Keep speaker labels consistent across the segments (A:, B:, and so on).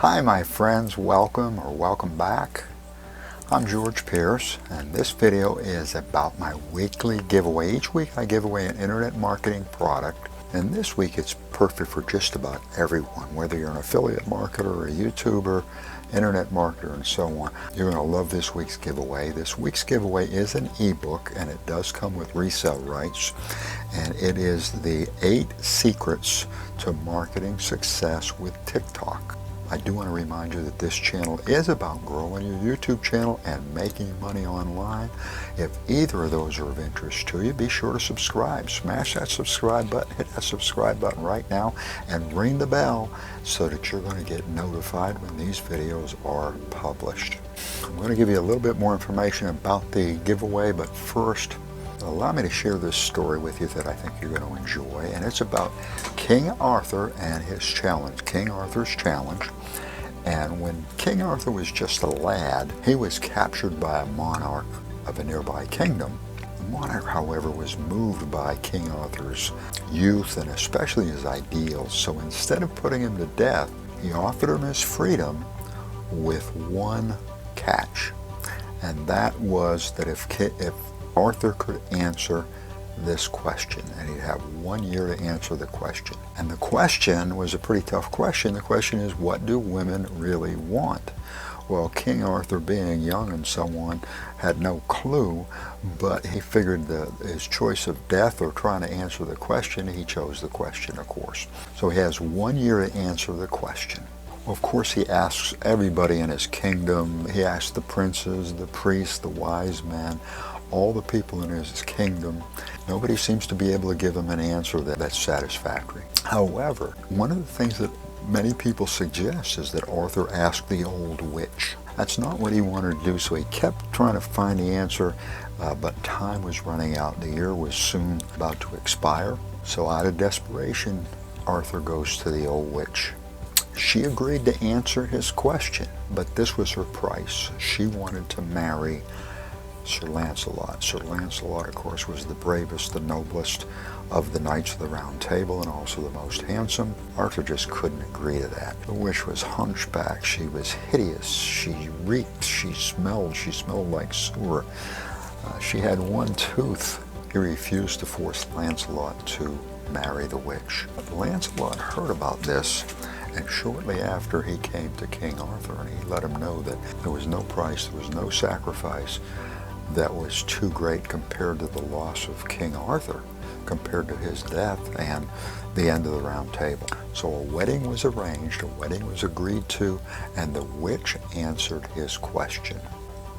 A: Hi my friends, welcome or welcome back. I'm George Pierce and this video is about my weekly giveaway. Each week I give away an internet marketing product, and this week it's perfect for just about everyone, whether you're an affiliate marketer or a YouTuber, internet marketer, and so on. You're going to love this week's giveaway. This week's giveaway is an ebook, and it does come with resale rights, and it is the 8 secrets to marketing success with TikTok. I do want to remind you that this channel is about growing your YouTube channel and making money online. If either of those are of interest to you, be sure to subscribe. Smash that subscribe button, hit that subscribe button right now, and ring the bell so that you're going to get notified when these videos are published. I'm going to give you a little bit more information about the giveaway, but first, allow me to share this story with you that I think you're going to enjoy, and it's about King Arthur and his challenge, King Arthur's challenge. And when King Arthur was just a lad, he was captured by a monarch of a nearby kingdom. The monarch, however, was moved by King Arthur's youth and especially his ideals, so instead of putting him to death, he offered him his freedom with one catch. And that was that if Arthur could answer this question, and he'd have 1 year to answer the question. And the question was a pretty tough question. The question is, what do women really want? Well, King Arthur, being young and so on, had no clue, but he figured his choice of death or trying to answer the question, he chose the question, of course. So he has 1 year to answer the question. Of course, he asks everybody in his kingdom. He asks the princes, the priests, the wise men, all the people in his kingdom. Nobody seems to be able to give him an answer that's satisfactory. However, one of the things that many people suggest is that Arthur ask the old witch. That's not what he wanted to do, so he kept trying to find the answer, but time was running out. The year was soon about to expire. So out of desperation, Arthur goes to the old witch. She agreed to answer his question, but this was her price. She wanted to marry Sir Lancelot. Sir Lancelot, of course, was the bravest, the noblest of the Knights of the Round Table, and also the most handsome. Arthur just couldn't agree to that. The witch was hunchbacked. She was hideous. She reeked. She smelled like sewer. She had one tooth. He refused to force Lancelot to marry the witch. But Lancelot heard about this, and shortly after he came to King Arthur, and he let him know that there was no price, there was no sacrifice that was too great compared to the loss of King Arthur, compared to his death and the end of the Round Table. So a wedding was arranged, a wedding was agreed to, and the witch answered his question.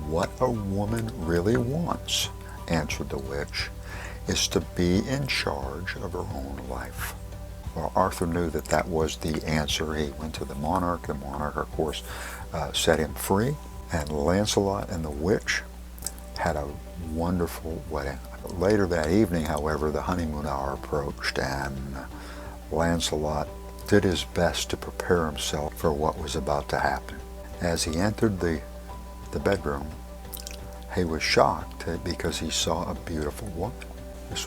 A: What a woman really wants, answered the witch, is to be in charge of her own life. Well, Arthur knew that that was the answer. He went to the monarch. The monarch, of course, set him free, and Lancelot and the witch had a wonderful wedding. Later that evening, however, the honeymoon hour approached, and Lancelot did his best to prepare himself for what was about to happen. As he entered the bedroom, he was shocked because he saw a beautiful woman,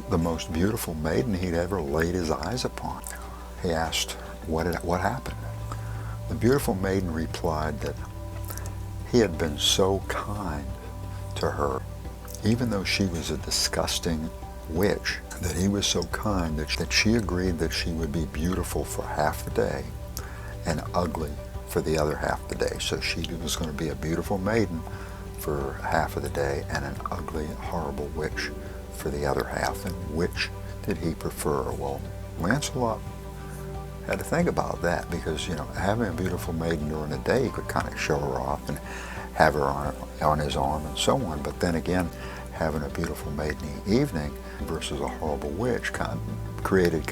A: the most beautiful maiden he'd ever laid his eyes upon. He asked, what happened? The beautiful maiden replied that he had been so kind to her, even though she was a disgusting witch, that he was so kind that she agreed that she would be beautiful for half the day and ugly for the other half the day. So she was going to be a beautiful maiden for half of the day and an ugly, horrible witch for the other half. And which did he prefer? Well, Lancelot had to think about that, because, you know, having a beautiful maiden during the day, he could kind of show her off and have her on his arm and so on. But then again, having a beautiful maiden in the evening versus a horrible witch created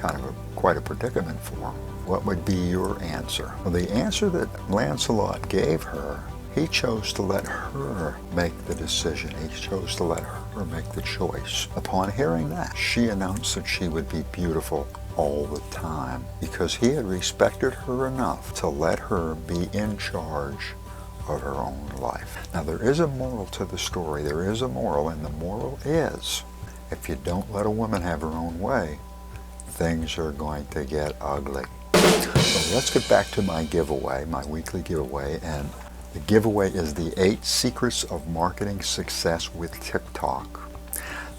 A: quite a predicament for him. What would be your answer? Well, the answer that Lancelot gave her, he chose to let her make the decision. He chose to let her make the choice. Upon hearing that, she announced that she would be beautiful all the time, because he had respected her enough to let her be in charge of her own life. Now, there is a moral to the story. There is a moral, and the moral is, if you don't let a woman have her own way, things are going to get ugly. So let's get back to my giveaway, my weekly giveaway, and the giveaway is the 8 Secrets of Marketing Success with TikTok.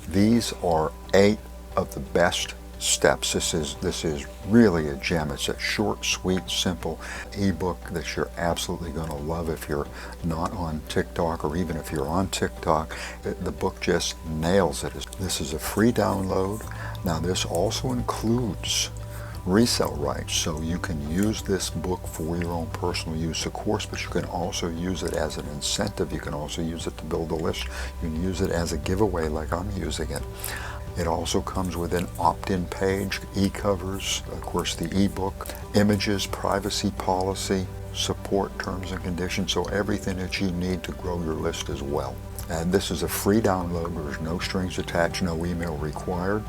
A: These are 8 of the best steps. This is really a gem. It's a short, sweet, simple ebook that you're absolutely going to love if you're not on TikTok, or even if you're on TikTok. The book just nails it. This is a free download. Now this also includes resale rights, so you can use this book for your own personal use, of course, but you can also use it as an incentive. You can also use it to build a list. You can use it as a giveaway like I'm using it. It also comes with an opt-in page, e-covers, of course the e-book, images, privacy policy, support, terms and conditions, so everything that you need to grow your list as well. And this is a free download. There's no strings attached, no email required.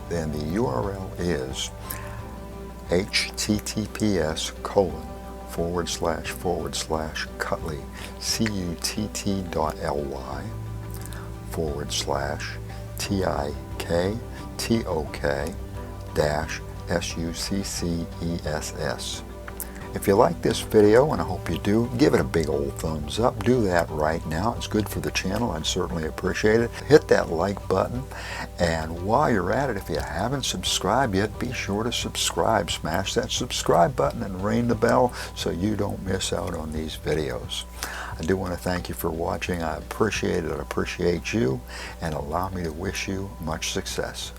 A: Then the URL is https://Cutley, TIKTOK-SUCCESS. If you like this video, and I hope you do, give it a big old thumbs up. Do that right now. It's good for the channel. I'd certainly appreciate it. Hit that like button. And while you're at it, if you haven't subscribed yet, be sure to subscribe. Smash that subscribe button and ring the bell so you don't miss out on these videos. I do want to thank you for watching. I appreciate it. I appreciate you. And allow me to wish you much success.